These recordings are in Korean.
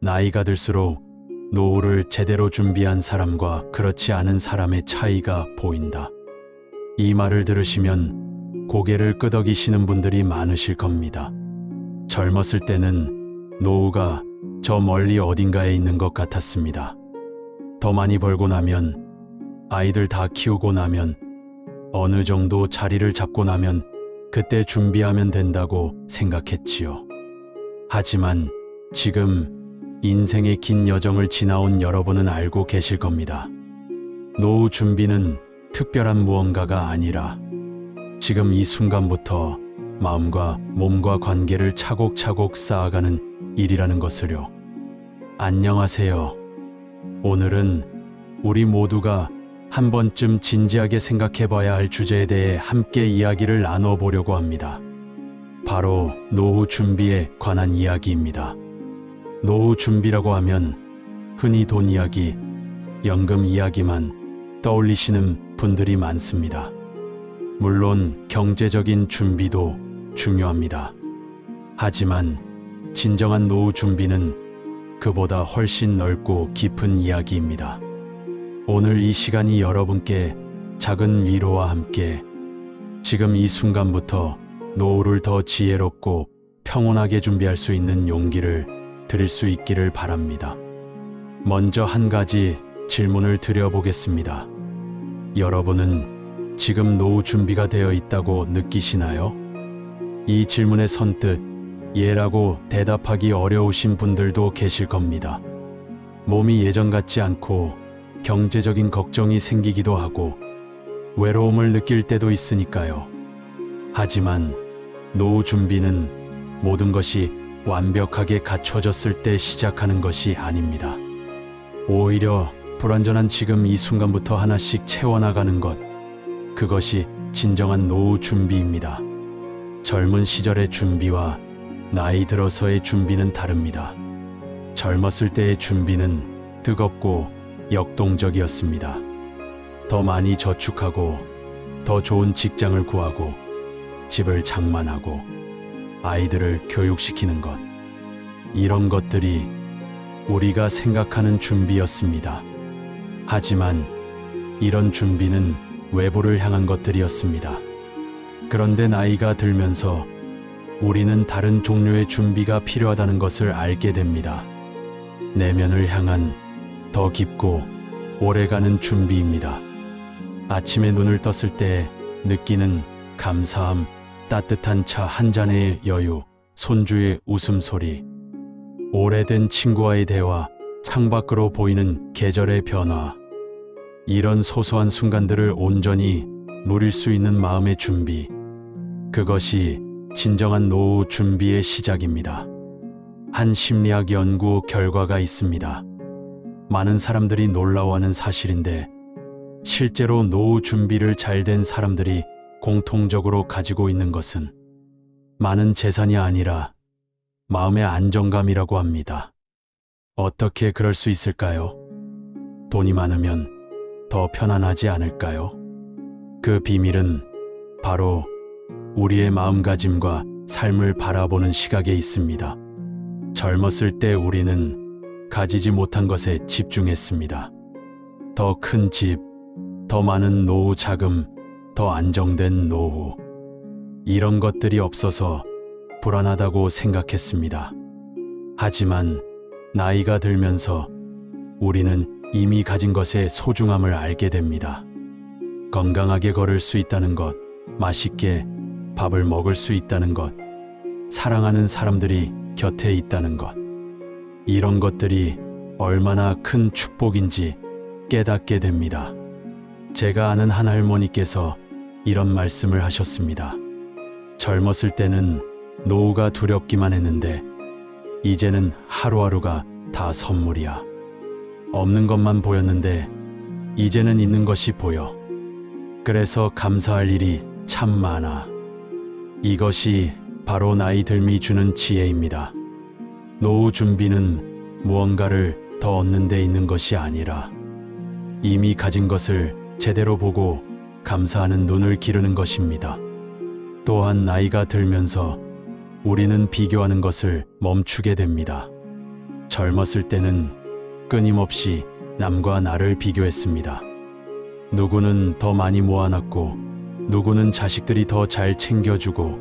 나이가 들수록 노후를 제대로 준비한 사람과 그렇지 않은 사람의 차이가 보인다. 이 말을 들으시면 고개를 끄덕이시는 분들이 많으실 겁니다. 젊었을 때는 노후가 저 멀리 어딘가에 있는 것 같았습니다. 더 많이 벌고 나면, 아이들 다 키우고 나면, 어느 정도 자리를 잡고 나면 그때 준비하면 된다고 생각했지요. 하지만 지금 인생의 긴 여정을 지나온 여러분은 알고 계실 겁니다. 노후 준비는 특별한 무언가가 아니라 지금 이 순간부터 마음과 몸과 관계를 차곡차곡 쌓아가는 일이라는 것을요. 안녕하세요. 오늘은 우리 모두가 한 번쯤 진지하게 생각해 봐야 할 주제에 대해 함께 이야기를 나눠보려고 합니다. 바로 노후 준비에 관한 이야기입니다. 노후 준비라고 하면 흔히 돈 이야기, 연금 이야기만 떠올리시는 분들이 많습니다. 물론 경제적인 준비도 중요합니다. 하지만 진정한 노후 준비는 그보다 훨씬 넓고 깊은 이야기입니다. 오늘 이 시간이 여러분께 작은 위로와 함께 지금 이 순간부터 노후를 더 지혜롭고 평온하게 준비할 수 있는 용기를 드릴 수 있기를 바랍니다. 먼저 한 가지 질문을 드려보겠습니다. 여러분은 지금 노후 준비가 되어 있다고 느끼시나요? 이 질문에 선뜻 예라고 대답하기 어려우신 분들도 계실 겁니다. 몸이 예전 같지 않고 경제적인 걱정이 생기기도 하고 외로움을 느낄 때도 있으니까요. 하지만 노후 준비는 모든 것이 완벽하게 갖춰졌을 때 시작하는 것이 아닙니다. 오히려 불완전한 지금 이 순간부터 하나씩 채워나가는 것, 그것이 진정한 노후 준비입니다. 젊은 시절의 준비와 나이 들어서의 준비는 다릅니다. 젊었을 때의 준비는 뜨겁고 역동적이었습니다. 더 많이 저축하고, 더 좋은 직장을 구하고, 집을 장만하고, 아이들을 교육시키는 것. 이런 것들이 우리가 생각하는 준비였습니다. 하지만 이런 준비는 외부를 향한 것들이었습니다. 그런데 나이가 들면서 우리는 다른 종류의 준비가 필요하다는 것을 알게 됩니다. 내면을 향한 더 깊고 오래가는 준비입니다. 아침에 눈을 떴을 때 느끼는 감사함, 따뜻한 차 한 잔의 여유, 손주의 웃음소리, 오래된 친구와의 대화, 창밖으로 보이는 계절의 변화. 이런 소소한 순간들을 온전히 누릴 수 있는 마음의 준비. 그것이 진정한 노후 준비의 시작입니다. 한 심리학 연구 결과가 있습니다. 많은 사람들이 놀라워하는 사실인데 실제로 노후 준비를 잘 된 사람들이 공통적으로 가지고 있는 것은 많은 재산이 아니라 마음의 안정감이라고 합니다. 어떻게 그럴 수 있을까요? 돈이 많으면 더 편안하지 않을까요? 그 비밀은 바로 우리의 마음가짐과 삶을 바라보는 시각에 있습니다. 젊었을 때 우리는 가지지 못한 것에 집중했습니다. 더 큰 집, 더 많은 노후 자금, 더 안정된 노후. 이런 것들이 없어서 불안하다고 생각했습니다. 하지만 나이가 들면서 우리는 이미 가진 것의 소중함을 알게 됩니다. 건강하게 걸을 수 있다는 것, 맛있게 밥을 먹을 수 있다는 것, 사랑하는 사람들이 곁에 있다는 것. 이런 것들이 얼마나 큰 축복인지 깨닫게 됩니다. 제가 아는 한 할머니께서 이런 말씀을 하셨습니다. 젊었을 때는 노후가 두렵기만 했는데 이제는 하루하루가 다 선물이야. 없는 것만 보였는데 이제는 있는 것이 보여. 그래서 감사할 일이 참 많아. 이것이 바로 나이 들미 주는 지혜입니다. 노후 준비는 무언가를 더 얻는 데 있는 것이 아니라 이미 가진 것을 제대로 보고 감사하는 눈을 기르는 것입니다. 또한 나이가 들면서 우리는 비교하는 것을 멈추게 됩니다. 젊었을 때는 끊임없이 남과 나를 비교했습니다. 누구는 더 많이 모아놨고 누구는 자식들이 더 잘 챙겨주고,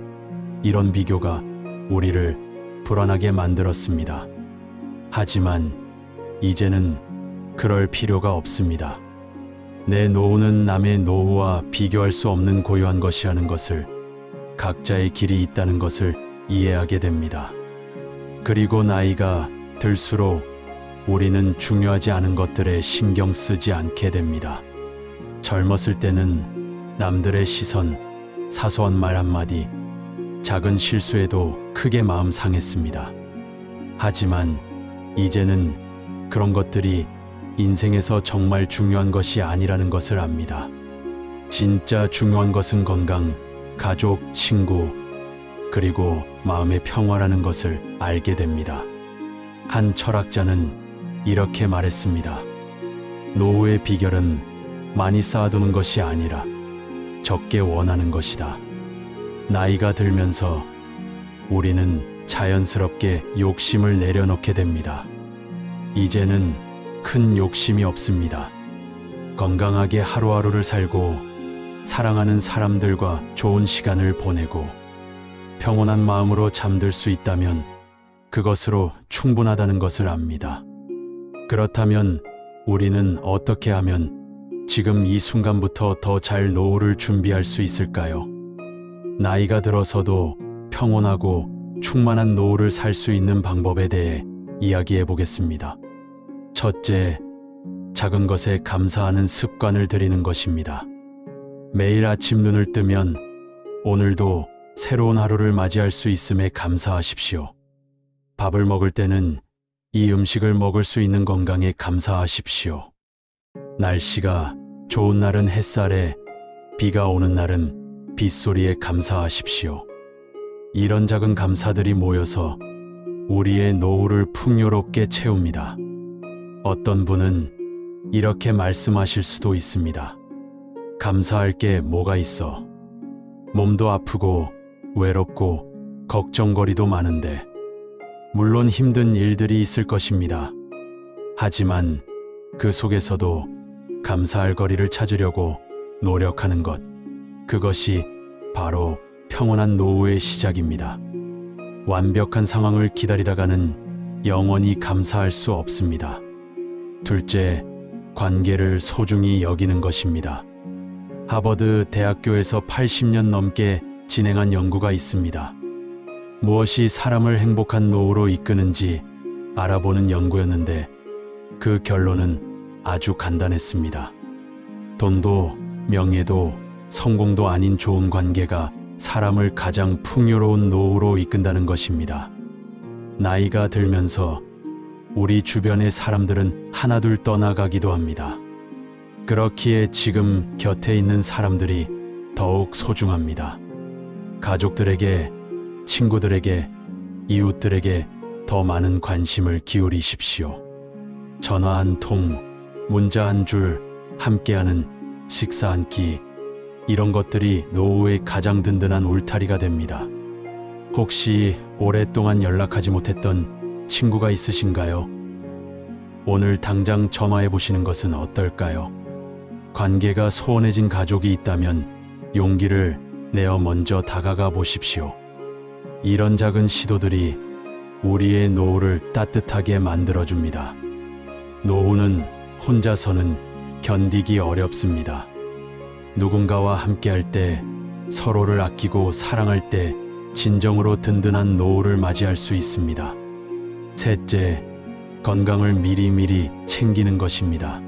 이런 비교가 우리를 불안하게 만들었습니다. 하지만 이제는 그럴 필요가 없습니다. 내 노후는 남의 노후와 비교할 수 없는 고유한 것이라는 것을, 각자의 길이 있다는 것을 이해하게 됩니다. 그리고 나이가 들수록 우리는 중요하지 않은 것들에 신경 쓰지 않게 됩니다. 젊었을 때는 남들의 시선, 사소한 말 한마디, 작은 실수에도 크게 마음 상했습니다. 하지만 이제는 그런 것들이 인생에서 정말 중요한 것이 아니라는 것을 압니다. 진짜 중요한 것은 건강, 가족, 친구, 그리고 마음의 평화라는 것을 알게 됩니다. 한 철학자는 이렇게 말했습니다. 노후의 비결은 많이 쌓아두는 것이 아니라 적게 원하는 것이다. 나이가 들면서 우리는 자연스럽게 욕심을 내려놓게 됩니다. 이제는 큰 욕심이 없습니다. 건강하게 하루하루를 살고, 사랑하는 사람들과 좋은 시간을 보내고, 평온한 마음으로 잠들 수 있다면 그것으로 충분하다는 것을 압니다. 그렇다면 우리는 어떻게 하면 지금 이 순간부터 더 잘 노후를 준비할 수 있을까요? 나이가 들어서도 평온하고 충만한 노후를 살 수 있는 방법에 대해 이야기해 보겠습니다. 첫째, 작은 것에 감사하는 습관을 들이는 것입니다. 매일 아침 눈을 뜨면 오늘도 새로운 하루를 맞이할 수 있음에 감사하십시오. 밥을 먹을 때는 이 음식을 먹을 수 있는 건강에 감사하십시오. 날씨가 좋은 날은 햇살에, 비가 오는 날은 빗소리에 감사하십시오. 이런 작은 감사들이 모여서 우리의 노후를 풍요롭게 채웁니다. 어떤 분은 이렇게 말씀하실 수도 있습니다. 감사할 게 뭐가 있어? 몸도 아프고 외롭고 걱정거리도 많은데. 물론 힘든 일들이 있을 것입니다. 하지만 그 속에서도 감사할 거리를 찾으려고 노력하는 것, 그것이 바로 평온한 노후의 시작입니다. 완벽한 상황을 기다리다가는 영원히 감사할 수 없습니다. 둘째, 관계를 소중히 여기는 것입니다. 하버드 대학교에서 80년 넘게 진행한 연구가 있습니다. 무엇이 사람을 행복한 노후로 이끄는지 알아보는 연구였는데, 그 결론은 아주 간단했습니다. 돈도 명예도 성공도 아닌 좋은 관계가 사람을 가장 풍요로운 노후로 이끈다는 것입니다. 나이가 들면서 우리 주변의 사람들은 하나둘 떠나가기도 합니다. 그렇기에 지금 곁에 있는 사람들이 더욱 소중합니다. 가족들에게, 친구들에게, 이웃들에게 더 많은 관심을 기울이십시오. 전화 한 통, 문자 한 줄, 함께하는 식사 한 끼, 이런 것들이 노후의 가장 든든한 울타리가 됩니다. 혹시 오랫동안 연락하지 못했던 친구가 있으신가요? 오늘 당장 전화해 보시는 것은 어떨까요? 관계가 소원해진 가족이 있다면 용기를 내어 먼저 다가가 보십시오. 이런 작은 시도들이 우리의 노후를 따뜻하게 만들어줍니다. 노후는 혼자서는 견디기 어렵습니다. 누군가와 함께할 때, 서로를 아끼고 사랑할 때 진정으로 든든한 노후를 맞이할 수 있습니다. 셋째, 건강을 미리미리 챙기는 것입니다.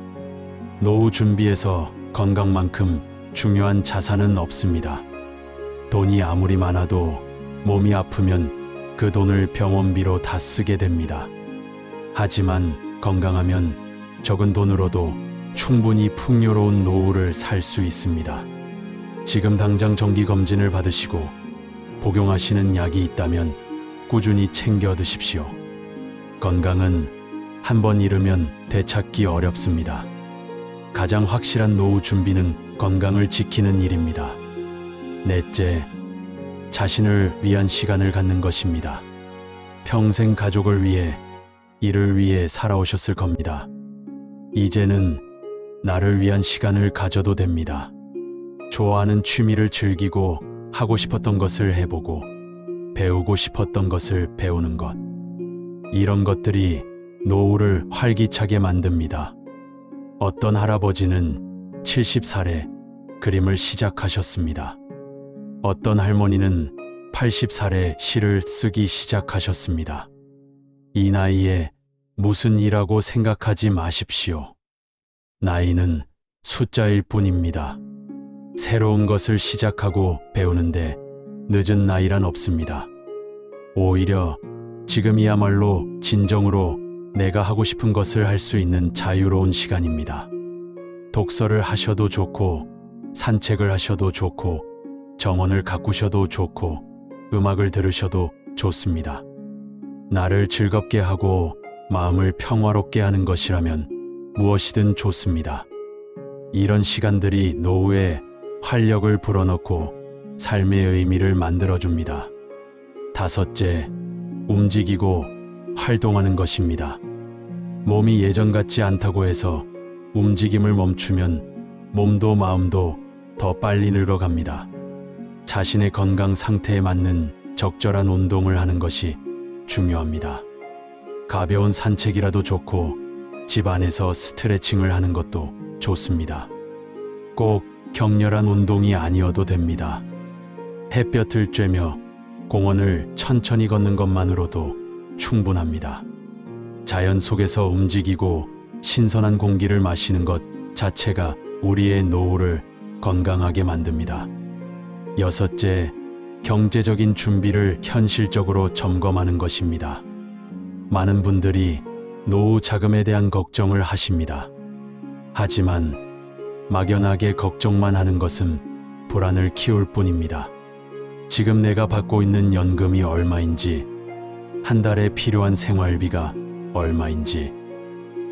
노후 준비에서 건강만큼 중요한 자산은 없습니다. 돈이 아무리 많아도 몸이 아프면 그 돈을 병원비로 다 쓰게 됩니다. 하지만 건강하면 적은 돈으로도 충분히 풍요로운 노후를 살 수 있습니다. 지금 당장 정기검진을 받으시고 복용하시는 약이 있다면 꾸준히 챙겨 드십시오. 건강은 한 번 잃으면 되찾기 어렵습니다. 가장 확실한 노후 준비는 건강을 지키는 일입니다. 넷째, 자신을 위한 시간을 갖는 것입니다. 평생 가족을 위해 이를 위해 살아오셨을 겁니다. 이제는 나를 위한 시간을 가져도 됩니다. 좋아하는 취미를 즐기고 하고 싶었던 것을 해보고 배우고 싶었던 것을 배우는 것. 이런 것들이 노후를 활기차게 만듭니다. 어떤 할아버지는 70살에 그림을 시작하셨습니다. 어떤 할머니는 80살에 시를 쓰기 시작하셨습니다. 이 나이에 무슨 일하고 생각하지 마십시오. 나이는 숫자일 뿐입니다. 새로운 것을 시작하고 배우는데 늦은 나이란 없습니다. 오히려 지금이야말로 진정으로 내가 하고 싶은 것을 할 수 있는 자유로운 시간입니다. 독서를 하셔도 좋고, 산책을 하셔도 좋고, 정원을 가꾸셔도 좋고, 음악을 들으셔도 좋습니다. 나를 즐겁게 하고 마음을 평화롭게 하는 것이라면 무엇이든 좋습니다. 이런 시간들이 노후에 활력을 불어넣고 삶의 의미를 만들어줍니다. 다섯째, 움직이고 활동하는 것입니다. 몸이 예전 같지 않다고 해서 움직임을 멈추면 몸도 마음도 더 빨리 늙어갑니다. 자신의 건강 상태에 맞는 적절한 운동을 하는 것이 중요합니다. 가벼운 산책이라도 좋고 집 안에서 스트레칭을 하는 것도 좋습니다. 꼭 격렬한 운동이 아니어도 됩니다. 햇볕을 쬐며 공원을 천천히 걷는 것만으로도 충분합니다. 자연 속에서 움직이고 신선한 공기를 마시는 것 자체가 우리의 노후를 건강하게 만듭니다. 여섯째, 경제적인 준비를 현실적으로 점검하는 것입니다. 많은 분들이 노후 자금에 대한 걱정을 하십니다. 하지만 막연하게 걱정만 하는 것은 불안을 키울 뿐입니다. 지금 내가 받고 있는 연금이 얼마인지, 한 달에 필요한 생활비가 얼마인지,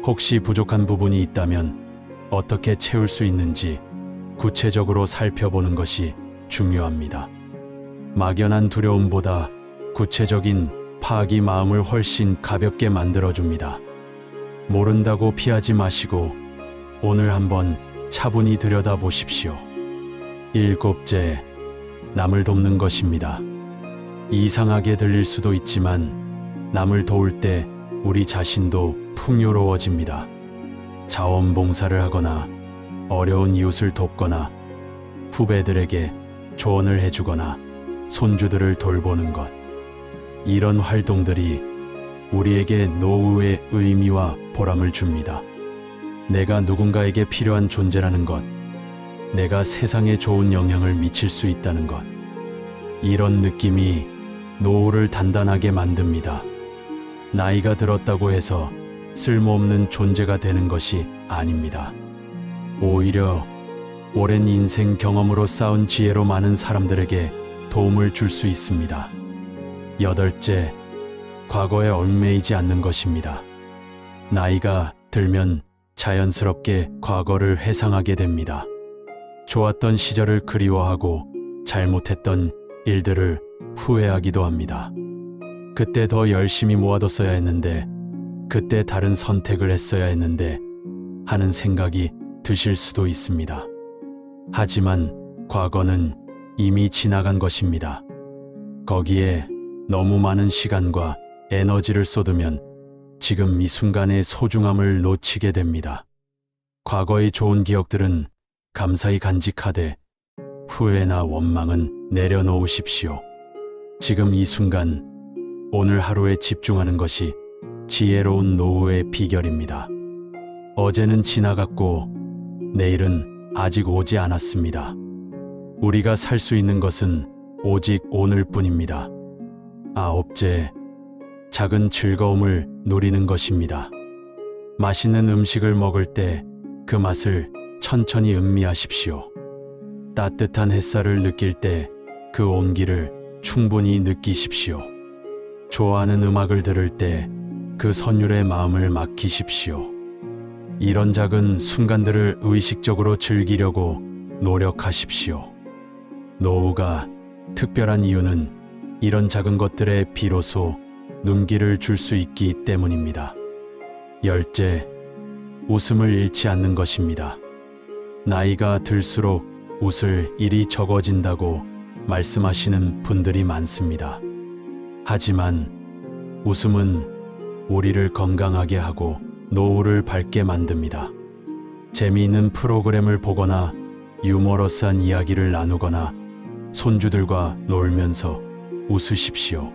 혹시 부족한 부분이 있다면 어떻게 채울 수 있는지 구체적으로 살펴보는 것이 중요합니다. 막연한 두려움보다 구체적인 파악이 마음을 훨씬 가볍게 만들어줍니다. 모른다고 피하지 마시고 오늘 한번 차분히 들여다보십시오. 일곱째, 남을 돕는 것입니다. 이상하게 들릴 수도 있지만 남을 도울 때 우리 자신도 풍요로워집니다. 자원봉사를 하거나 어려운 이웃을 돕거나 후배들에게 조언을 해주거나 손주들을 돌보는 것. 이런 활동들이 우리에게 노후의 의미와 보람을 줍니다. 내가 누군가에게 필요한 존재라는 것, 내가 세상에 좋은 영향을 미칠 수 있다는 것. 이런 느낌이 노후를 단단하게 만듭니다. 나이가 들었다고 해서 쓸모없는 존재가 되는 것이 아닙니다. 오히려 오랜 인생 경험으로 쌓은 지혜로 많은 사람들에게 도움을 줄 수 있습니다. 여덟째, 과거에 얽매이지 않는 것입니다. 나이가 들면 자연스럽게 과거를 회상하게 됩니다. 좋았던 시절을 그리워하고 잘못했던 일들을 후회하기도 합니다. 그때 더 열심히 모아뒀어야 했는데, 그때 다른 선택을 했어야 했는데 하는 생각이 드실 수도 있습니다. 하지만 과거는 이미 지나간 것입니다. 거기에 너무 많은 시간과 에너지를 쏟으면 지금 이 순간의 소중함을 놓치게 됩니다. 과거의 좋은 기억들은 감사히 간직하되 후회나 원망은 내려놓으십시오. 지금 이 순간, 오늘 하루에 집중하는 것이 지혜로운 노후의 비결입니다. 어제는 지나갔고 내일은 아직 오지 않았습니다. 우리가 살 수 있는 것은 오직 오늘뿐입니다. 아홉째, 작은 즐거움을 누리는 것입니다. 맛있는 음식을 먹을 때 그 맛을 천천히 음미하십시오. 따뜻한 햇살을 느낄 때 그 온기를 충분히 느끼십시오. 좋아하는 음악을 들을 때 그 선율의 마음을 맡기십시오. 이런 작은 순간들을 의식적으로 즐기려고 노력하십시오. 노후가 특별한 이유는 이런 작은 것들에 비로소 눈길을 줄 수 있기 때문입니다. 열째, 웃음을 잃지 않는 것입니다. 나이가 들수록 웃을 일이 적어진다고 말씀하시는 분들이 많습니다. 하지만 웃음은 우리를 건강하게 하고 노후를 밝게 만듭니다. 재미있는 프로그램을 보거나 유머러스한 이야기를 나누거나 손주들과 놀면서 웃으십시오.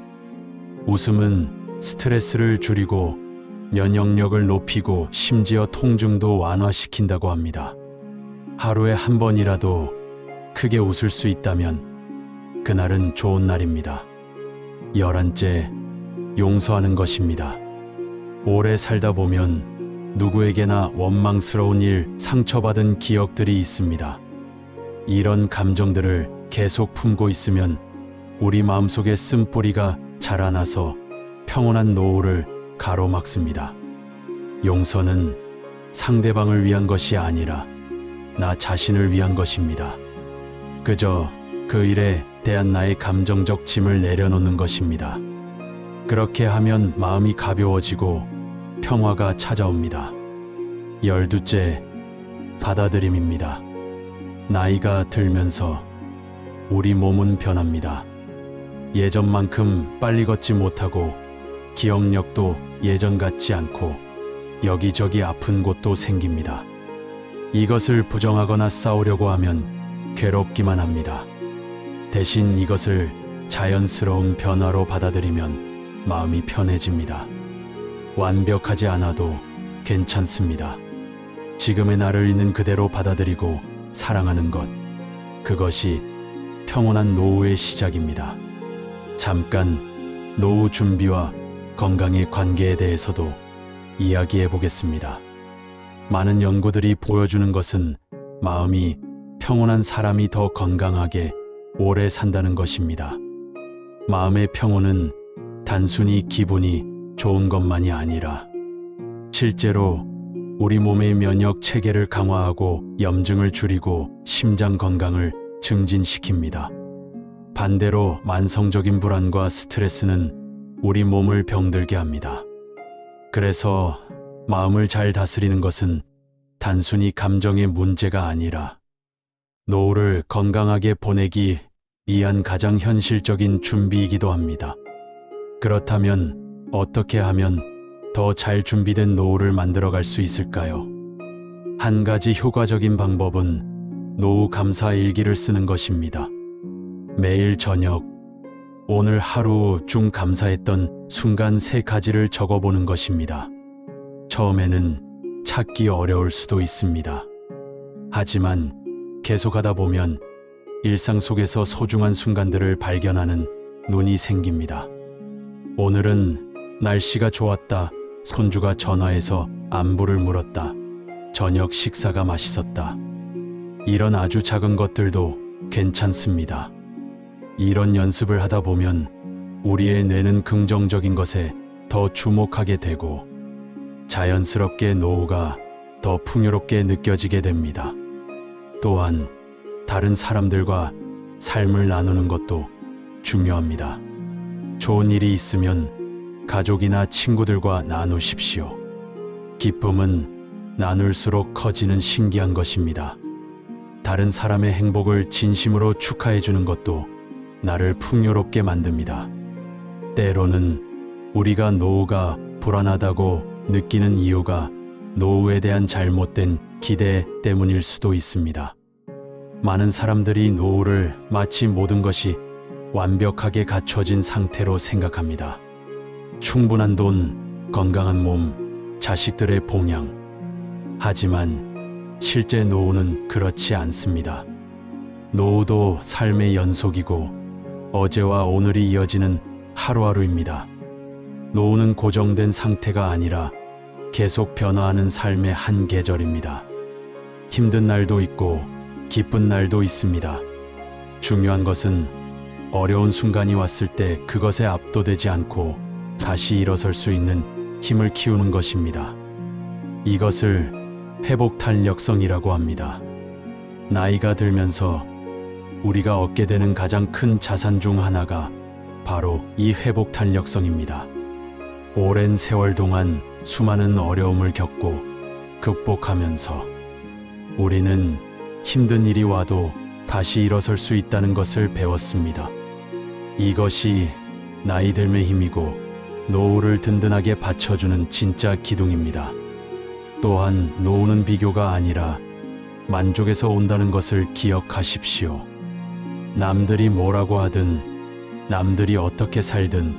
웃음은 스트레스를 줄이고 면역력을 높이고 심지어 통증도 완화시킨다고 합니다. 하루에 한 번이라도 크게 웃을 수 있다면 그날은 좋은 날입니다. 11째, 용서하는 것입니다. 오래 살다 보면 누구에게나 원망스러운 일, 상처받은 기억들이 있습니다. 이런 감정들을 계속 품고 있으면 우리 마음속에 쓴뿌리가 자라나서 평온한 노후를 가로막습니다. 용서는 상대방을 위한 것이 아니라 나 자신을 위한 것입니다. 그저 그 일에 대한 나의 감정적 짐을 내려놓는 것입니다. 그렇게 하면 마음이 가벼워지고 평화가 찾아옵니다. 12째, 받아들임입니다. 나이가 들면서 우리 몸은 변합니다. 예전만큼 빨리 걷지 못하고 기억력도 예전 같지 않고 여기저기 아픈 곳도 생깁니다. 이것을 부정하거나 싸우려고 하면 괴롭기만 합니다. 대신 이것을 자연스러운 변화로 받아들이면 마음이 편해집니다. 완벽하지 않아도 괜찮습니다. 지금의 나를 있는 그대로 받아들이고 사랑하는 것, 그것이 평온한 노후의 시작입니다. 잠깐 노후 준비와 건강의 관계에 대해서도 이야기해 보겠습니다. 많은 연구들이 보여주는 것은 마음이 평온한 사람이 더 건강하게 오래 산다는 것입니다. 마음의 평온은 단순히 기분이 좋은 것만이 아니라 실제로 우리 몸의 면역 체계를 강화하고 염증을 줄이고 심장 건강을 증진시킵니다. 반대로 만성적인 불안과 스트레스는 우리 몸을 병들게 합니다. 그래서 마음을 잘 다스리는 것은 단순히 감정의 문제가 아니라 노후를 건강하게 보내기 위한 가장 현실적인 준비이기도 합니다. 그렇다면 어떻게 하면 더 잘 준비된 노후를 만들어갈 수 있을까요? 한 가지 효과적인 방법은 노후 감사 일기를 쓰는 것입니다. 매일 저녁, 오늘 하루 중 감사했던 순간 3가지를 적어보는 것입니다. 처음에는 찾기 어려울 수도 있습니다. 하지만 계속하다 보면 일상 속에서 소중한 순간들을 발견하는 눈이 생깁니다. 오늘은 날씨가 좋았다. 손주가 전화해서 안부를 물었다. 저녁 식사가 맛있었다. 이런 아주 작은 것들도 괜찮습니다. 이런 연습을 하다 보면 우리의 뇌는 긍정적인 것에 더 주목하게 되고 자연스럽게 노후가 더 풍요롭게 느껴지게 됩니다. 또한 다른 사람들과 삶을 나누는 것도 중요합니다. 좋은 일이 있으면 가족이나 친구들과 나누십시오. 기쁨은 나눌수록 커지는 신기한 것입니다. 다른 사람의 행복을 진심으로 축하해 주는 것도 나를 풍요롭게 만듭니다. 때로는 우리가 노후가 불안하다고 느끼는 이유가 노후에 대한 잘못된 기대 때문일 수도 있습니다. 많은 사람들이 노후를 마치 모든 것이 완벽하게 갖춰진 상태로 생각합니다. 충분한 돈, 건강한 몸, 자식들의 봉양. 하지만 실제 노후는 그렇지 않습니다. 노후도 삶의 연속이고 어제와 오늘이 이어지는 하루하루입니다. 노후는 고정된 상태가 아니라 계속 변화하는 삶의 한 계절입니다. 힘든 날도 있고 기쁜 날도 있습니다. 중요한 것은 어려운 순간이 왔을 때 그것에 압도되지 않고 다시 일어설 수 있는 힘을 키우는 것입니다. 이것을 회복 탄력성이라고 합니다. 나이가 들면서 우리가 얻게 되는 가장 큰 자산 중 하나가 바로 이 회복 탄력성입니다. 오랜 세월 동안 수많은 어려움을 겪고 극복하면서 우리는 힘든 일이 와도 다시 일어설 수 있다는 것을 배웠습니다. 이것이 나이 들매 힘이고 노후를 든든하게 받쳐주는 진짜 기둥입니다. 또한 노후는 비교가 아니라 만족에서 온다는 것을 기억하십시오. 남들이 뭐라고 하든 남들이 어떻게 살든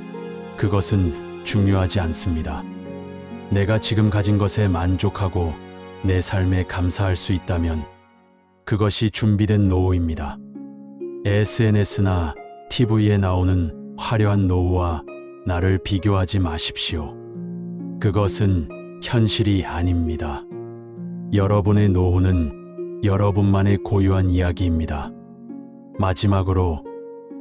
그것은 중요하지 않습니다. 내가 지금 가진 것에 만족하고 내 삶에 감사할 수 있다면 그것이 준비된 노후입니다. SNS나 TV에 나오는 화려한 노후와 나를 비교하지 마십시오. 그것은 현실이 아닙니다. 여러분의 노후는 여러분만의 고유한 이야기입니다. 마지막으로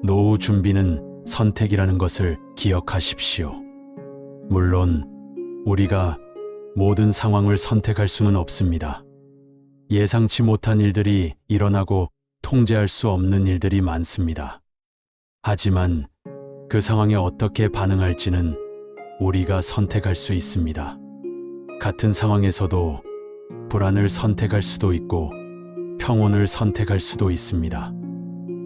노후 준비는 선택이라는 것을 기억하십시오. 물론 우리가 모든 상황을 선택할 수는 없습니다. 예상치 못한 일들이 일어나고 통제할 수 없는 일들이 많습니다. 하지만 그 상황에 어떻게 반응할지는 우리가 선택할 수 있습니다. 같은 상황에서도 불안을 선택할 수도 있고 평온을 선택할 수도 있습니다.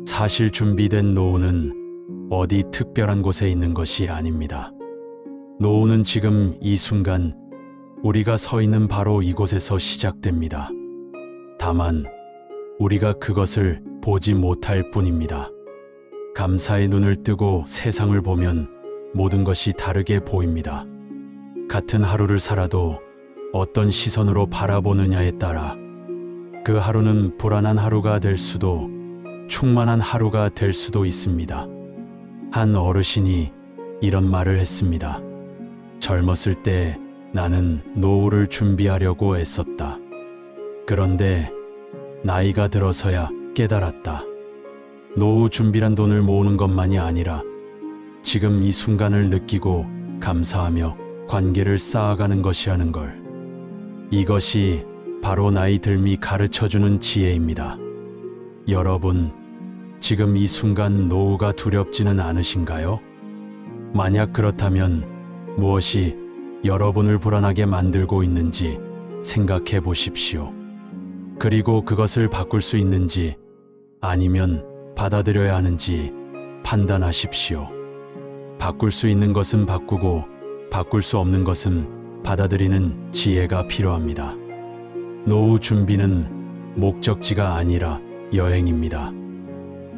사실 준비된 노후는 어디 특별한 곳에 있는 것이 아닙니다. 노후는 지금 이 순간 우리가 서 있는 바로 이곳에서 시작됩니다. 다만 우리가 그것을 보지 못할 뿐입니다. 감사의 눈을 뜨고 세상을 보면 모든 것이 다르게 보입니다. 같은 하루를 살아도 어떤 시선으로 바라보느냐에 따라 그 하루는 불안한 하루가 될 수도 충만한 하루가 될 수도 있습니다. 한 어르신이 이런 말을 했습니다. 젊었을 때 나는 노후를 준비하려고 애썼다. 그런데 나이가 들어서야 깨달았다. 노후 준비란 돈을 모으는 것만이 아니라 지금 이 순간을 느끼고 감사하며 관계를 쌓아가는 것이라는 걸. 이것이 바로 나이 들미 가르쳐주는 지혜입니다. 여러분, 지금 이 순간 노후가 두렵지는 않으신가요? 만약 그렇다면 무엇이 여러분을 불안하게 만들고 있는지 생각해 보십시오. 그리고 그것을 바꿀 수 있는지 아니면 받아들여야 하는지 판단하십시오. 바꿀 수 있는 것은 바꾸고 바꿀 수 없는 것은 받아들이는 지혜가 필요합니다. 노후 준비는 목적지가 아니라 여행입니다.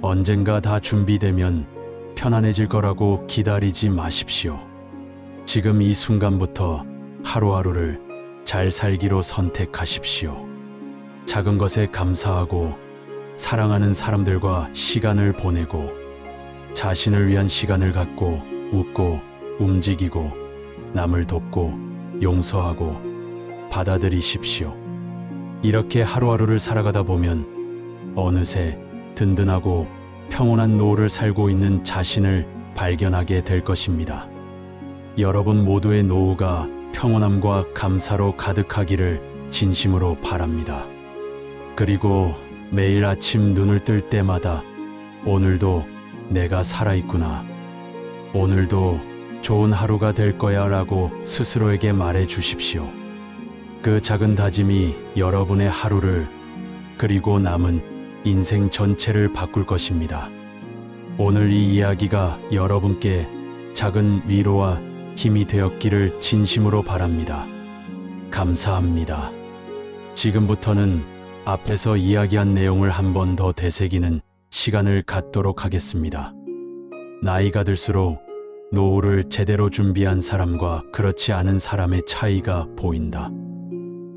언젠가 다 준비되면 편안해질 거라고 기다리지 마십시오. 지금 이 순간부터 하루하루를 잘 살기로 선택하십시오. 작은 것에 감사하고 사랑하는 사람들과 시간을 보내고 자신을 위한 시간을 갖고 웃고 움직이고 남을 돕고 용서하고 받아들이십시오. 이렇게 하루하루를 살아가다 보면 어느새 든든하고 평온한 노후를 살고 있는 자신을 발견하게 될 것입니다. 여러분 모두의 노후가 평온함과 감사로 가득하기를 진심으로 바랍니다. 그리고 매일 아침 눈을 뜰 때마다 오늘도 내가 살아있구나. 오늘도 좋은 하루가 될 거야 라고 스스로에게 말해 주십시오. 그 작은 다짐이 여러분의 하루를 그리고 남은 인생 전체를 바꿀 것입니다. 오늘 이 이야기가 여러분께 작은 위로와 힘이 되었기를 진심으로 바랍니다. 감사합니다. 지금부터는 앞에서 이야기한 내용을 한 번 더 되새기는 시간을 갖도록 하겠습니다. 나이가 들수록 노후를 제대로 준비한 사람과 그렇지 않은 사람의 차이가 보인다.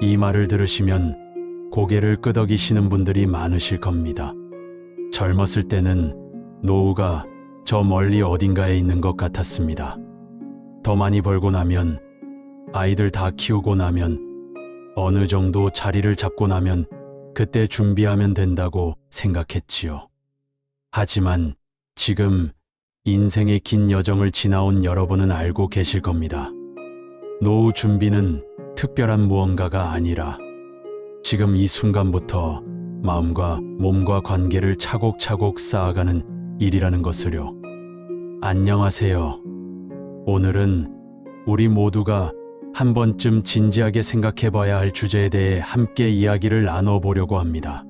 이 말을 들으시면 고개를 끄덕이시는 분들이 많으실 겁니다. 젊었을 때는 노후가 저 멀리 어딘가에 있는 것 같았습니다. 더 많이 벌고 나면, 아이들 다 키우고 나면, 어느 정도 자리를 잡고 나면 그때 준비하면 된다고 생각했지요. 하지만 지금 인생의 긴 여정을 지나온 여러분은 알고 계실 겁니다. 노후 준비는 특별한 무언가가 아니라 지금 이 순간부터 마음과 몸과 관계를 차곡차곡 쌓아가는 일이라는 것을요. 안녕하세요. 오늘은 우리 모두가 한 번쯤 진지하게 생각해 봐야 할 주제에 대해 함께 이야기를 나눠보려고 합니다.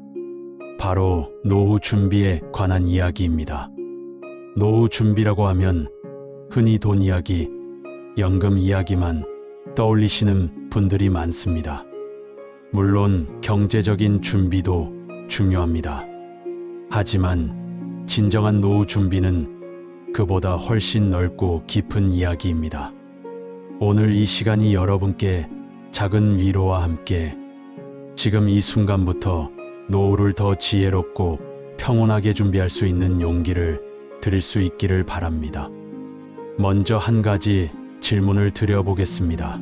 바로 노후 준비에 관한 이야기입니다. 노후 준비라고 하면 흔히 돈 이야기, 연금 이야기만 떠올리시는 분들이 많습니다. 물론 경제적인 준비도 중요합니다. 하지만 진정한 노후 준비는 그보다 훨씬 넓고 깊은 이야기입니다. 오늘 이 시간이 여러분께 작은 위로와 함께 지금 이 순간부터 노후를 더 지혜롭고 평온하게 준비할 수 있는 용기를 드릴 수 있기를 바랍니다. 먼저 한 가지 질문을 드려보겠습니다.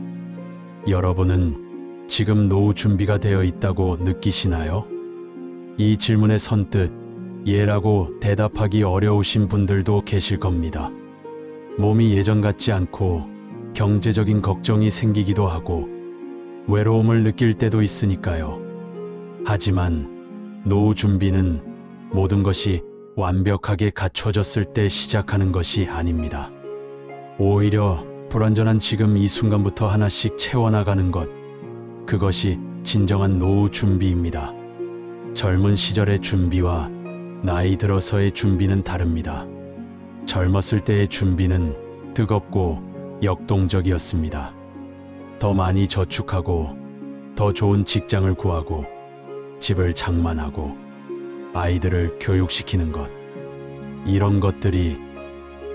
여러분은 지금 노후 준비가 되어 있다고 느끼시나요? 이 질문에 선뜻 예라고 대답하기 어려우신 분들도 계실 겁니다. 몸이 예전 같지 않고 경제적인 걱정이 생기기도 하고 외로움을 느낄 때도 있으니까요. 하지만 노후 준비는 모든 것이 완벽하게 갖춰졌을 때 시작하는 것이 아닙니다. 오히려 불완전한 지금 이 순간부터 하나씩 채워나가는 것, 그것이 진정한 노후 준비입니다. 젊은 시절의 준비와 나이 들어서의 준비는 다릅니다. 젊었을 때의 준비는 뜨겁고 역동적이었습니다. 더 많이 저축하고, 더 좋은 직장을 구하고, 집을 장만하고, 아이들을 교육시키는 것. 이런 것들이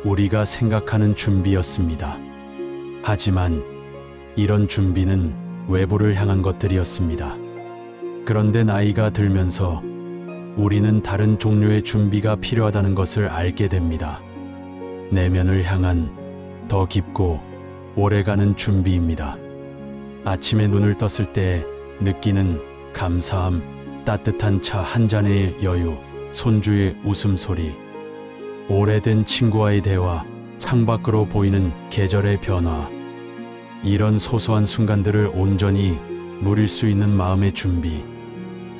우리가 생각하는 준비였습니다. 하지만 이런 준비는 외부를 향한 것들이었습니다. 그런데 나이가 들면서 우리는 다른 종류의 준비가 필요하다는 것을 알게 됩니다. 내면을 향한 더 깊고 오래가는 준비입니다. 아침에 눈을 떴을 때 느끼는 감사함, 따뜻한 차 한 잔의 여유, 손주의 웃음소리, 오래된 친구와의 대화, 창밖으로 보이는 계절의 변화. 이런 소소한 순간들을 온전히 누릴 수 있는 마음의 준비.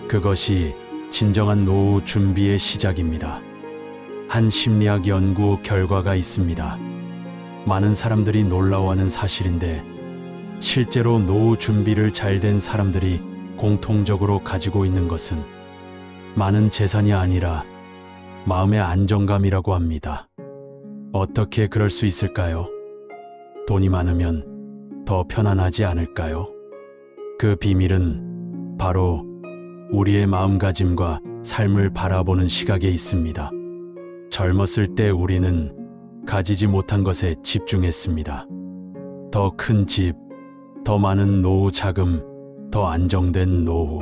그것이 진정한 노후 준비의 시작입니다. 한 심리학 연구 결과가 있습니다. 많은 사람들이 놀라워하는 사실인데 실제로 노후 준비를 잘 된 사람들이 공통적으로 가지고 있는 것은 많은 재산이 아니라 마음의 안정감이라고 합니다. 어떻게 그럴 수 있을까요? 돈이 많으면 더 편안하지 않을까요? 그 비밀은 바로 우리의 마음가짐과 삶을 바라보는 시각에 있습니다. 젊었을 때 우리는 가지지 못한 것에 집중했습니다. 더 큰 집, 더 많은 노후 자금, 더 안정된 노후.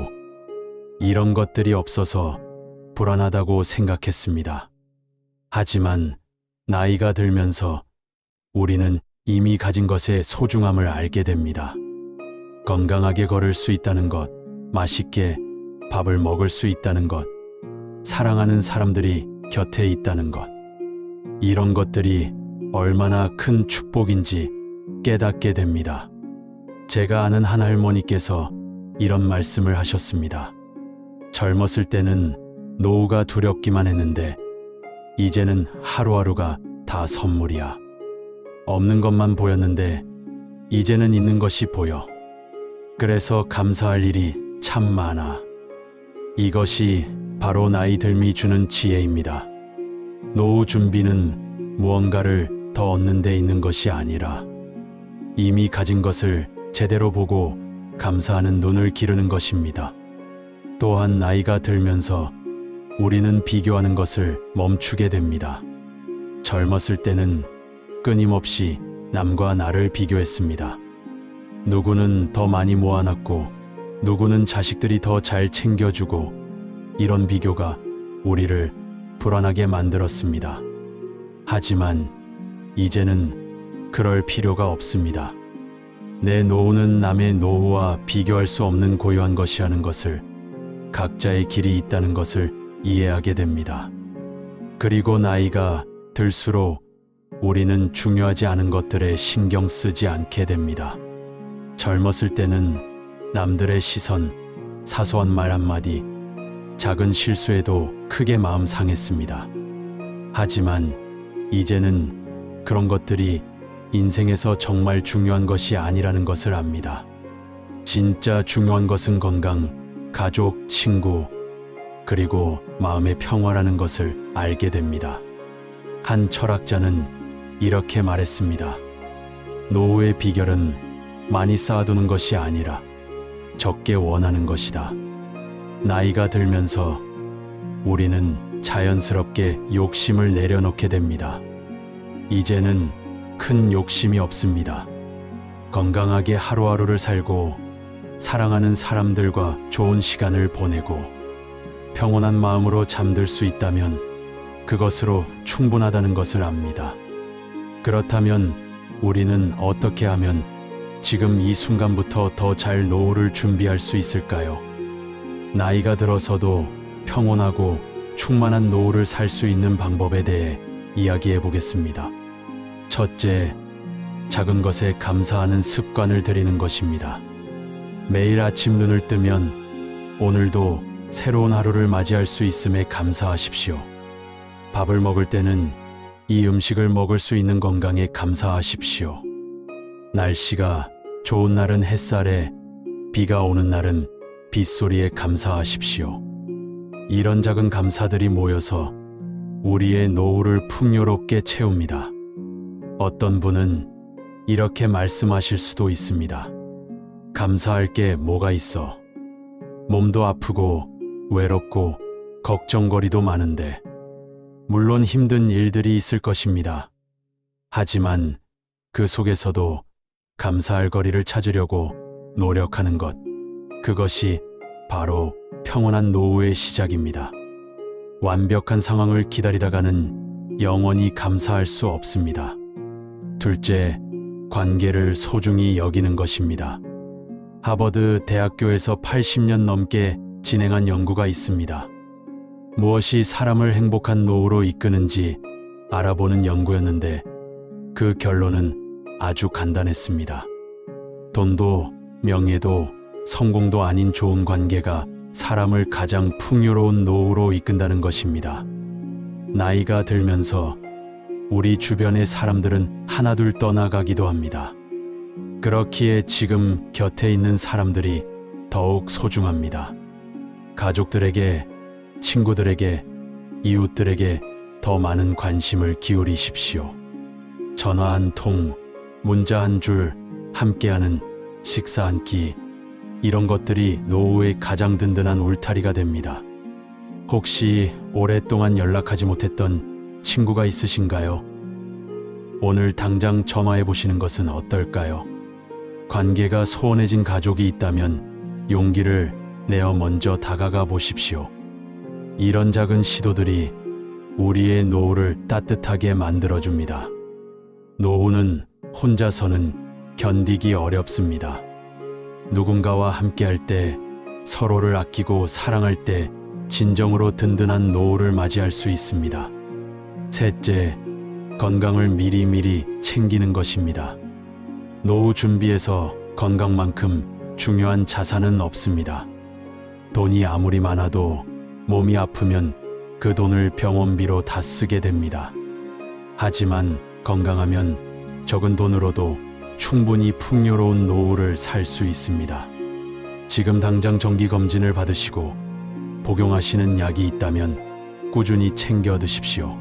이런 것들이 없어서 불안하다고 생각했습니다. 하지만 나이가 들면서 우리는 이미 가진 것의 소중함을 알게 됩니다. 건강하게 걸을 수 있다는 것, 맛있게 밥을 먹을 수 있다는 것, 사랑하는 사람들이 곁에 있다는 것. 이런 것들이 얼마나 큰 축복인지 깨닫게 됩니다. 제가 아는 한 할머니께서 이런 말씀을 하셨습니다. 젊었을 때는 노후가 두렵기만 했는데 이제는 하루하루가 다 선물이야. 없는 것만 보였는데 이제는 있는 것이 보여. 그래서 감사할 일이 참 많아. 이것이 바로 나이 들미 주는 지혜입니다. 노후 준비는 무언가를 더 얻는 데 있는 것이 아니라 이미 가진 것을 제대로 보고 감사하는 눈을 기르는 것입니다. 또한 나이가 들면서 우리는 비교하는 것을 멈추게 됩니다. 젊었을 때는 끊임없이 남과 나를 비교했습니다. 누구는 더 많이 모아놨고 누구는 자식들이 더 잘 챙겨주고, 이런 비교가 우리를 불안하게 만들었습니다. 하지만 이제는 그럴 필요가 없습니다. 내 노후는 남의 노후와 비교할 수 없는 고유한 것이라는 것을, 각자의 길이 있다는 것을 이해하게 됩니다. 그리고 나이가 들수록 우리는 중요하지 않은 것들에 신경 쓰지 않게 됩니다. 젊었을 때는 남들의 시선, 사소한 말 한마디, 작은 실수에도 크게 마음 상했습니다. 하지만 이제는 그런 것들이 인생에서 정말 중요한 것이 아니라는 것을 압니다. 진짜 중요한 것은 건강, 가족, 친구, 그리고 마음의 평화라는 것을 알게 됩니다. 한 철학자는 이렇게 말했습니다. 노후의 비결은 많이 쌓아두는 것이 아니라 적게 원하는 것이다. 나이가 들면서 우리는 자연스럽게 욕심을 내려놓게 됩니다. 이제는 큰 욕심이 없습니다. 건강하게 하루하루를 살고 사랑하는 사람들과 좋은 시간을 보내고 평온한 마음으로 잠들 수 있다면 그것으로 충분하다는 것을 압니다. 그렇다면 우리는 어떻게 하면 지금 이 순간부터 더 잘 노후를 준비할 수 있을까요? 나이가 들어서도 평온하고 충만한 노후를 살 수 있는 방법에 대해 이야기해 보겠습니다. 첫째, 작은 것에 감사하는 습관을 들이는 것입니다. 매일 아침 눈을 뜨면 오늘도 새로운 하루를 맞이할 수 있음에 감사하십시오. 밥을 먹을 때는 이 음식을 먹을 수 있는 건강에 감사하십시오. 날씨가 좋은 날은 햇살에, 비가 오는 날은 빗소리에 감사하십시오. 이런 작은 감사들이 모여서 우리의 노후를 풍요롭게 채웁니다. 어떤 분은 이렇게 말씀하실 수도 있습니다. 감사할 게 뭐가 있어? 몸도 아프고 외롭고 걱정거리도 많은데. 물론 힘든 일들이 있을 것입니다. 하지만 그 속에서도 감사할 거리를 찾으려고 노력하는 것, 그것이 바로 평온한 노후의 시작입니다. 완벽한 상황을 기다리다가는 영원히 감사할 수 없습니다. 둘째, 관계를 소중히 여기는 것입니다. 하버드 대학교에서 80년 넘게 진행한 연구가 있습니다. 무엇이 사람을 행복한 노후로 이끄는지 알아보는 연구였는데 그 결론은 아주 간단했습니다. 돈도 명예도 성공도 아닌 좋은 관계가 사람을 가장 풍요로운 노후로 이끈다는 것입니다. 나이가 들면서 우리 주변의 사람들은 하나둘 떠나가기도 합니다. 그렇기에 지금 곁에 있는 사람들이 더욱 소중합니다. 가족들에게, 친구들에게, 이웃들에게 더 많은 관심을 기울이십시오. 전화 한 통, 문자 한 줄, 함께하는 식사 한 끼, 이런 것들이 노후의 가장 든든한 울타리가 됩니다. 혹시 오랫동안 연락하지 못했던 친구가 있으신가요? 오늘 당장 전화해 보시는 것은 어떨까요? 관계가 소원해진 가족이 있다면 용기를 내어 먼저 다가가 보십시오. 이런 작은 시도들이 우리의 노후를 따뜻하게 만들어줍니다. 노후는 혼자서는 견디기 어렵습니다. 누군가와 함께할 때, 서로를 아끼고 사랑할 때 진정으로 든든한 노후를 맞이할 수 있습니다. 셋째, 건강을 미리미리 챙기는 것입니다. 노후 준비에서 건강만큼 중요한 자산은 없습니다. 돈이 아무리 많아도 몸이 아프면 그 돈을 병원비로 다 쓰게 됩니다. 하지만 건강하면 적은 돈으로도 충분히 풍요로운 노후를 살 수 있습니다. 지금 당장 정기검진을 받으시고 복용하시는 약이 있다면 꾸준히 챙겨 드십시오.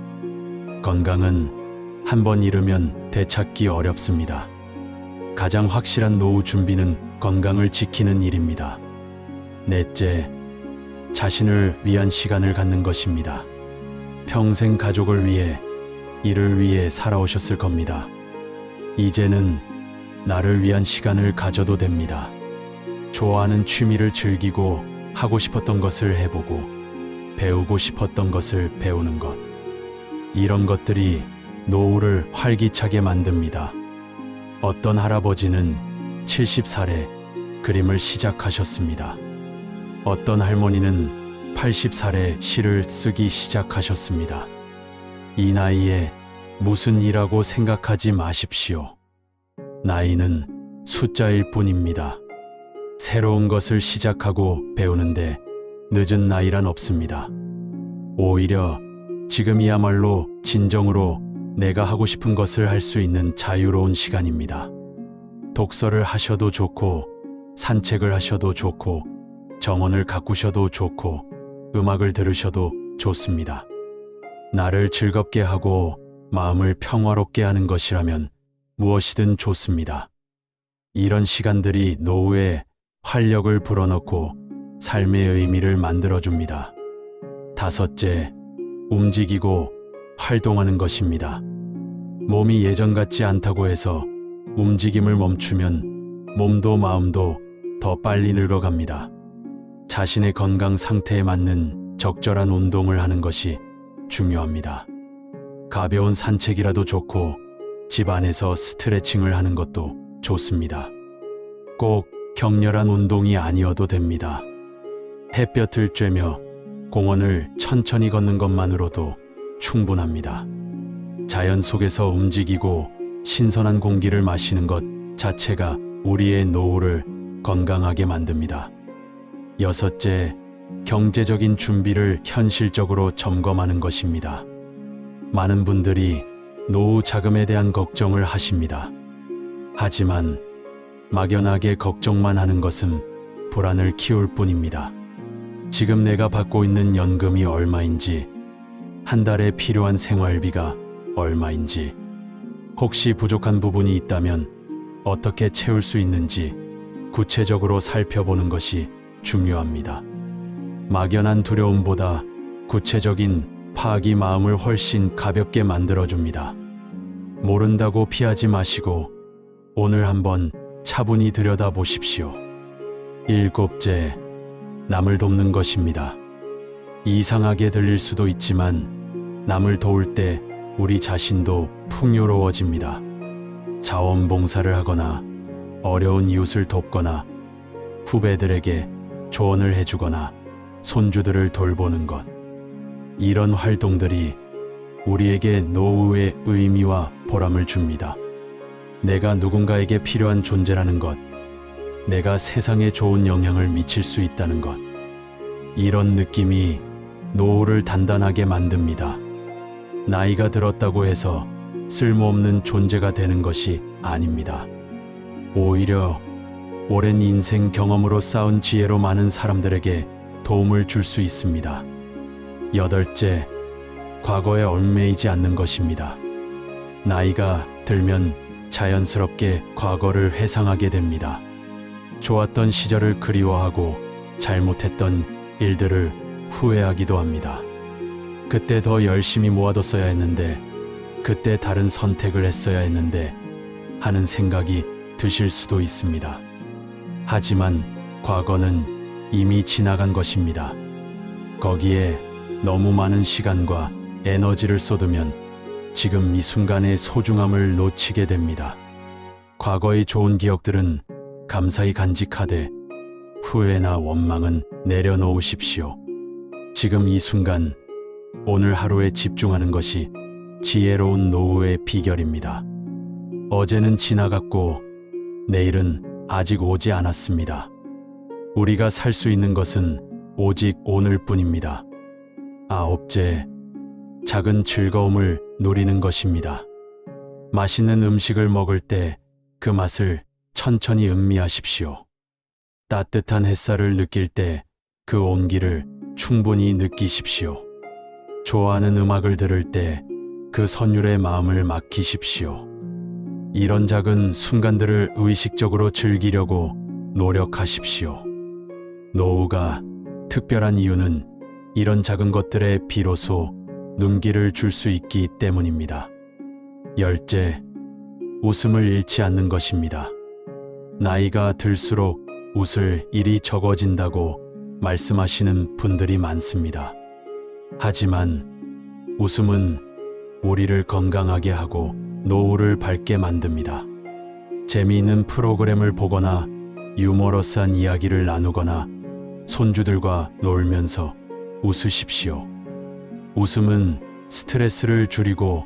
건강은 한 번 잃으면 되찾기 어렵습니다. 가장 확실한 노후 준비는 건강을 지키는 일입니다. 넷째, 자신을 위한 시간을 갖는 것입니다. 평생 가족을 위해, 일을 위해 살아오셨을 겁니다. 이제는 나를 위한 시간을 가져도 됩니다. 좋아하는 취미를 즐기고 하고 싶었던 것을 해보고 배우고 싶었던 것을 배우는 것. 이런 것들이 노후를 활기차게 만듭니다. 어떤 할아버지는 70살에 그림을 시작하셨습니다. 어떤 할머니는 80살에 시를 쓰기 시작하셨습니다. 이 나이에 무슨 일하고 생각하지 마십시오. 나이는 숫자일 뿐입니다. 새로운 것을 시작하고 배우는데 늦은 나이란 없습니다. 오히려 지금이야말로 진정으로 내가 하고 싶은 것을 할 수 있는 자유로운 시간입니다. 독서를 하셔도 좋고, 산책을 하셔도 좋고, 정원을 가꾸셔도 좋고, 음악을 들으셔도 좋습니다. 나를 즐겁게 하고 마음을 평화롭게 하는 것이라면 무엇이든 좋습니다. 이런 시간들이 노후에 활력을 불어넣고 삶의 의미를 만들어줍니다. 다섯째, 움직이고 활동하는 것입니다. 몸이 예전 같지 않다고 해서 움직임을 멈추면 몸도 마음도 더 빨리 늙어갑니다. 자신의 건강 상태에 맞는 적절한 운동을 하는 것이 중요합니다. 가벼운 산책이라도 좋고 집 안에서 스트레칭을 하는 것도 좋습니다. 꼭 격렬한 운동이 아니어도 됩니다. 햇볕을 쬐며 공원을 천천히 걷는 것만으로도 충분합니다. 자연 속에서 움직이고 신선한 공기를 마시는 것 자체가 우리의 노후를 건강하게 만듭니다. 여섯째, 경제적인 준비를 현실적으로 점검하는 것입니다. 많은 분들이 노후 자금에 대한 걱정을 하십니다. 하지만 막연하게 걱정만 하는 것은 불안을 키울 뿐입니다. 지금 내가 받고 있는 연금이 얼마인지, 한 달에 필요한 생활비가 얼마인지, 혹시 부족한 부분이 있다면 어떻게 채울 수 있는지 구체적으로 살펴보는 것이 중요합니다. 막연한 두려움보다 구체적인 파악이 마음을 훨씬 가볍게 만들어줍니다. 모른다고 피하지 마시고 오늘 한번 차분히 들여다보십시오. 일곱째, 남을 돕는 것입니다. 이상하게 들릴 수도 있지만 남을 도울 때 우리 자신도 풍요로워집니다. 자원봉사를 하거나 어려운 이웃을 돕거나 후배들에게 조언을 해주거나 손주들을 돌보는 것, 이런 활동들이 우리에게 노후의 의미와 보람을 줍니다. 내가 누군가에게 필요한 존재라는 것, 내가 세상에 좋은 영향을 미칠 수 있다는 것, 이런 느낌이 노후를 단단하게 만듭니다. 나이가 들었다고 해서 쓸모없는 존재가 되는 것이 아닙니다. 오히려 오랜 인생 경험으로 쌓은 지혜로 많은 사람들에게 도움을 줄 수 있습니다. 여덟째, 과거에 얽매이지 않는 것입니다. 나이가 들면 자연스럽게 과거를 회상하게 됩니다. 좋았던 시절을 그리워하고 잘못했던 일들을 후회하기도 합니다. 그때 더 열심히 모아뒀어야 했는데, 그때 다른 선택을 했어야 했는데 하는 생각이 드실 수도 있습니다. 하지만 과거는 이미 지나간 것입니다. 거기에 너무 많은 시간과 에너지를 쏟으면 지금 이 순간의 소중함을 놓치게 됩니다. 과거의 좋은 기억들은 감사히 간직하되 후회나 원망은 내려놓으십시오. 지금 이 순간, 오늘 하루에 집중하는 것이 지혜로운 노후의 비결입니다. 어제는 지나갔고 내일은 아직 오지 않았습니다. 우리가 살 수 있는 것은 오직 오늘뿐입니다. 아홉째, 작은 즐거움을 누리는 것입니다. 맛있는 음식을 먹을 때 그 맛을 천천히 음미하십시오. 따뜻한 햇살을 느낄 때 그 온기를 충분히 느끼십시오. 좋아하는 음악을 들을 때 그 선율의 마음을 맡기십시오. 이런 작은 순간들을 의식적으로 즐기려고 노력하십시오. 노후가 특별한 이유는 이런 작은 것들에 비로소 눈길을 줄 수 있기 때문입니다. 열째, 웃음을 잃지 않는 것입니다. 나이가 들수록 웃을 일이 적어진다고 말씀하시는 분들이 많습니다. 하지만 웃음은 우리를 건강하게 하고 노후를 밝게 만듭니다. 재미있는 프로그램을 보거나 유머러스한 이야기를 나누거나 손주들과 놀면서 웃으십시오. 웃음은 스트레스를 줄이고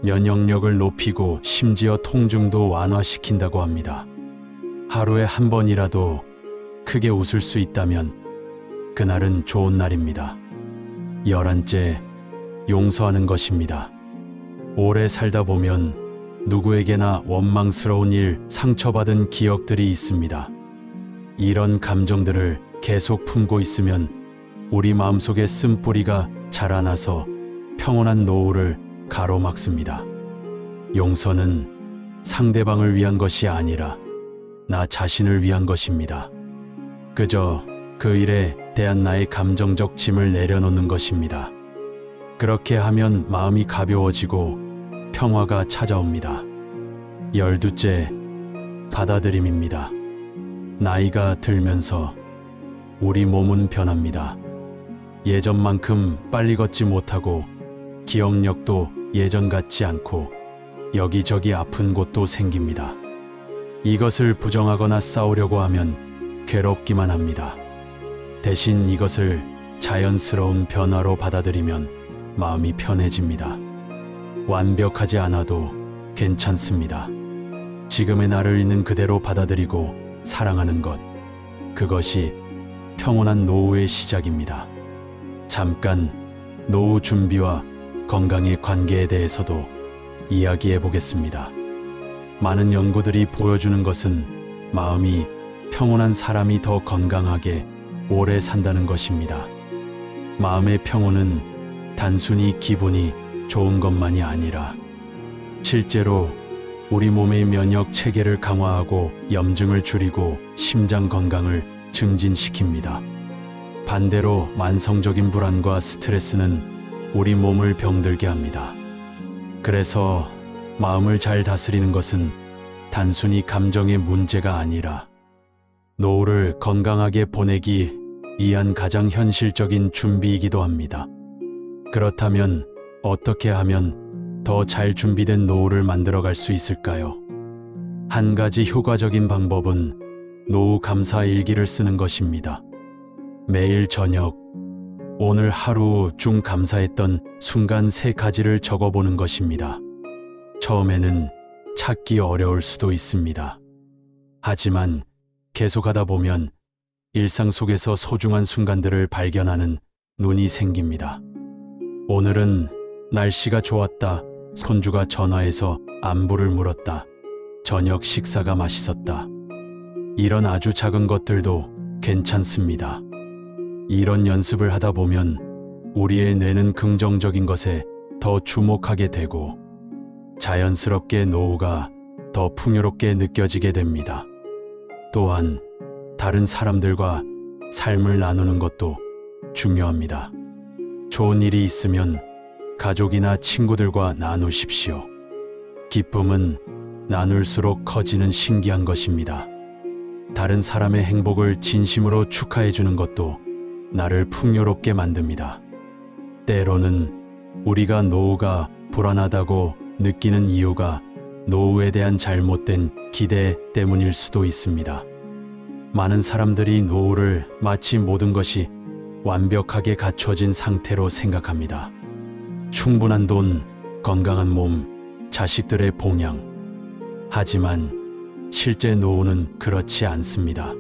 면역력을 높이고 심지어 통증도 완화시킨다고 합니다. 하루에 한 번이라도 크게 웃을 수 있다면 그날은 좋은 날입니다. 열한째, 용서하는 것입니다. 오래 살다 보면 누구에게나 원망스러운 일, 상처받은 기억들이 있습니다. 이런 감정들을 계속 품고 있으면 우리 마음속에 쓴뿌리가 자라나서 평온한 노후를 가로막습니다. 용서는 상대방을 위한 것이 아니라 나 자신을 위한 것입니다. 그저 그 일에 대한 나의 감정적 짐을 내려놓는 것입니다. 그렇게 하면 마음이 가벼워지고 평화가 찾아옵니다. 12째, 받아들임입니다. 나이가 들면서 우리 몸은 변합니다. 예전만큼 빨리 걷지 못하고 기억력도 예전 같지 않고 여기저기 아픈 곳도 생깁니다. 이것을 부정하거나 싸우려고 하면 괴롭기만 합니다. 대신 이것을 자연스러운 변화로 받아들이면 마음이 편해집니다. 완벽하지 않아도 괜찮습니다. 지금의 나를 있는 그대로 받아들이고 사랑하는 것, 그것이 평온한 노후의 시작입니다. 잠깐 노후 준비와 건강의 관계에 대해서도 이야기해 보겠습니다. 많은 연구들이 보여주는 것은 마음이 평온한 사람이 더 건강하게 오래 산다는 것입니다. 마음의 평온은 단순히 기분이 좋은 것만이 아니라 실제로 우리 몸의 면역 체계를 강화하고 염증을 줄이고 심장 건강을 증진시킵니다. 반대로 만성적인 불안과 스트레스는 우리 몸을 병들게 합니다. 그래서 마음을 잘 다스리는 것은 단순히 감정의 문제가 아니라 노후를 건강하게 보내기 위한 가장 현실적인 준비이기도 합니다. 그렇다면 어떻게 하면 더 잘 준비된 노후를 만들어갈 수 있을까요? 한 가지 효과적인 방법은 노후 감사 일기를 쓰는 것입니다. 매일 저녁, 오늘 하루 중 감사했던 순간 3가지를 적어보는 것입니다. 처음에는 찾기 어려울 수도 있습니다. 하지만 계속하다 보면 일상 속에서 소중한 순간들을 발견하는 눈이 생깁니다. 오늘은 날씨가 좋았다. 손주가 전화해서 안부를 물었다. 저녁 식사가 맛있었다. 이런 아주 작은 것들도 괜찮습니다. 이런 연습을 하다 보면 우리의 뇌는 긍정적인 것에 더 주목하게 되고 자연스럽게 노후가 더 풍요롭게 느껴지게 됩니다. 또한 다른 사람들과 삶을 나누는 것도 중요합니다. 좋은 일이 있으면 가족이나 친구들과 나누십시오. 기쁨은 나눌수록 커지는 신기한 것입니다. 다른 사람의 행복을 진심으로 축하해 주는 것도 나를 풍요롭게 만듭니다. 때로는 우리가 노후가 불안하다고 느끼는 이유가 노후에 대한 잘못된 기대 때문일 수도 있습니다. 많은 사람들이 노후를 마치 모든 것이 완벽하게 갖춰진 상태로 생각합니다. 충분한 돈, 건강한 몸, 자식들의 봉양. 하지만 실제 노후는 그렇지 않습니다.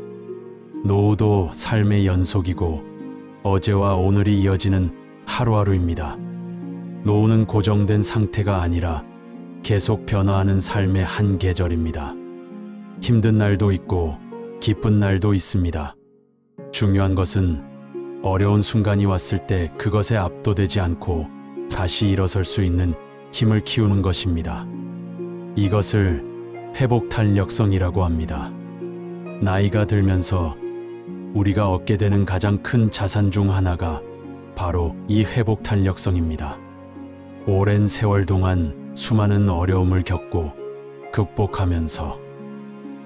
노후도 삶의 연속이고 어제와 오늘이 이어지는 하루하루입니다. 노후는 고정된 상태가 아니라 계속 변화하는 삶의 한 계절입니다. 힘든 날도 있고 기쁜 날도 있습니다. 중요한 것은 어려운 순간이 왔을 때 그것에 압도되지 않고 다시 일어설 수 있는 힘을 키우는 것입니다. 이것을 회복 탄력성이라고 합니다. 나이가 들면서 우리가 얻게 되는 가장 큰 자산 중 하나가 바로 이 회복 탄력성입니다. 오랜 세월 동안 수많은 어려움을 겪고 극복하면서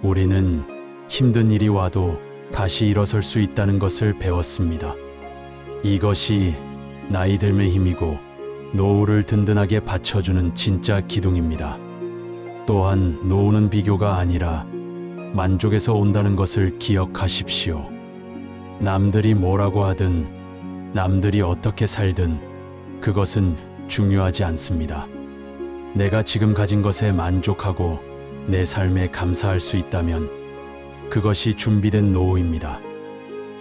우리는 힘든 일이 와도 다시 일어설 수 있다는 것을 배웠습니다. 이것이 나이 들의 힘이고 노후를 든든하게 받쳐주는 진짜 기둥입니다. 또한 노후는 비교가 아니라 만족에서 온다는 것을 기억하십시오. 남들이 뭐라고 하든 남들이 어떻게 살든 그것은 중요하지 않습니다. 내가 지금 가진 것에 만족하고 내 삶에 감사할 수 있다면 그것이 준비된 노후입니다.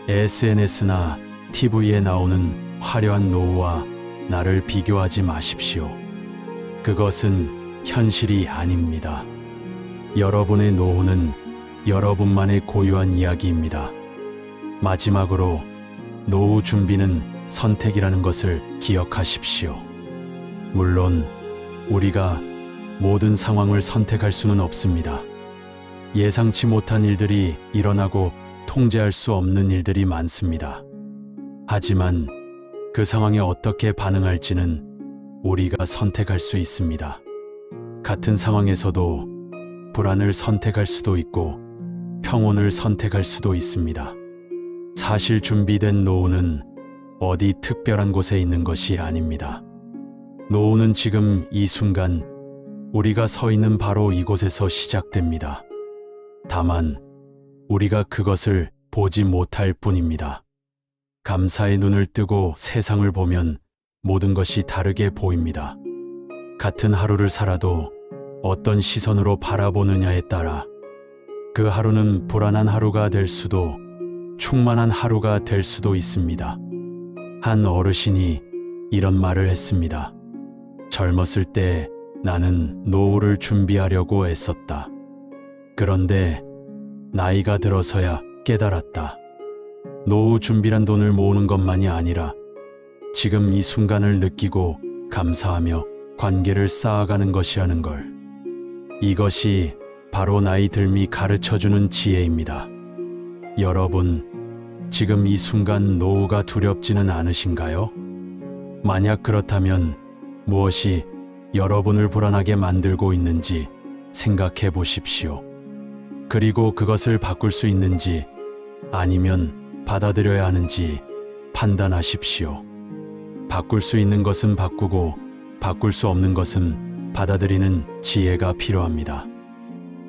SNS나 TV에 나오는 화려한 노후와 나를 비교하지 마십시오. 그것은 현실이 아닙니다. 여러분의 노후는 여러분만의 고유한 이야기입니다. 마지막으로 노후 준비는 선택이라는 것을 기억하십시오. 물론 우리가 모든 상황을 선택할 수는 없습니다. 예상치 못한 일들이 일어나고 통제할 수 없는 일들이 많습니다. 하지만 그 상황에 어떻게 반응할지는 우리가 선택할 수 있습니다. 같은 상황에서도 불안을 선택할 수도 있고 평온을 선택할 수도 있습니다. 사실 준비된 노후는 어디 특별한 곳에 있는 것이 아닙니다. 노후는 지금 이 순간 우리가 서 있는 바로 이곳에서 시작됩니다. 다만 우리가 그것을 보지 못할 뿐입니다. 감사의 눈을 뜨고 세상을 보면 모든 것이 다르게 보입니다. 같은 하루를 살아도 어떤 시선으로 바라보느냐에 따라 그 하루는 불안한 하루가 될 수도 충만한 하루가 될 수도 있습니다. 한 어르신이 이런 말을 했습니다. 젊었을 때 나는 노후를 준비하려고 애썼다. 그런데 나이가 들어서야 깨달았다. 노후 준비란 돈을 모으는 것만이 아니라 지금 이 순간을 느끼고 감사하며 관계를 쌓아가는 것이라는 걸. 이것이 바로 나이 들미 가르쳐주는 지혜입니다. 여러분, 지금 이 순간 노후가 두렵지는 않으신가요? 만약 그렇다면 무엇이 여러분을 불안하게 만들고 있는지 생각해 보십시오. 그리고 그것을 바꿀 수 있는지 아니면 받아들여야 하는지 판단하십시오. 바꿀 수 있는 것은 바꾸고 바꿀 수 없는 것은 받아들이는 지혜가 필요합니다.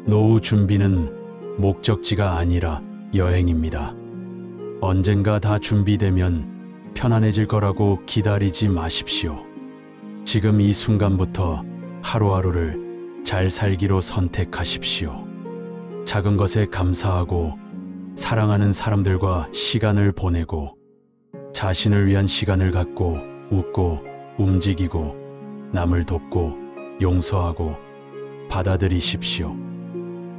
노후 준비는 목적지가 아니라 여행입니다. 언젠가 다 준비되면 편안해질 거라고 기다리지 마십시오. 지금 이 순간부터 하루하루를 잘 살기로 선택하십시오. 작은 것에 감사하고 사랑하는 사람들과 시간을 보내고 자신을 위한 시간을 갖고 웃고 움직이고 남을 돕고 용서하고 받아들이십시오.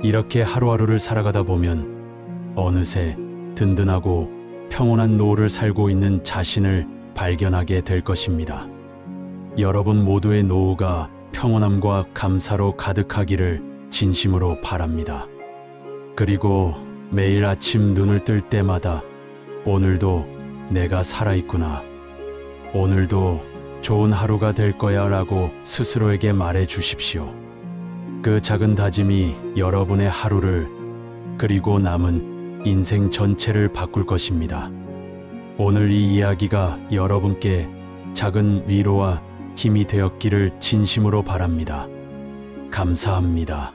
이렇게 하루하루를 살아가다 보면 어느새 든든하고 평온한 노후를 살고 있는 자신을 발견하게 될 것입니다. 여러분 모두의 노후가 평온함과 감사로 가득하기를 진심으로 바랍니다. 그리고 매일 아침 눈을 뜰 때마다 오늘도 내가 살아있구나. 오늘도 좋은 하루가 될 거야 라고 스스로에게 말해 주십시오. 그 작은 다짐이 여러분의 하루를 그리고 남은 인생 전체를 바꿀 것입니다. 오늘 이 이야기가 여러분께 작은 위로와 힘이 되었기를 진심으로 바랍니다. 감사합니다.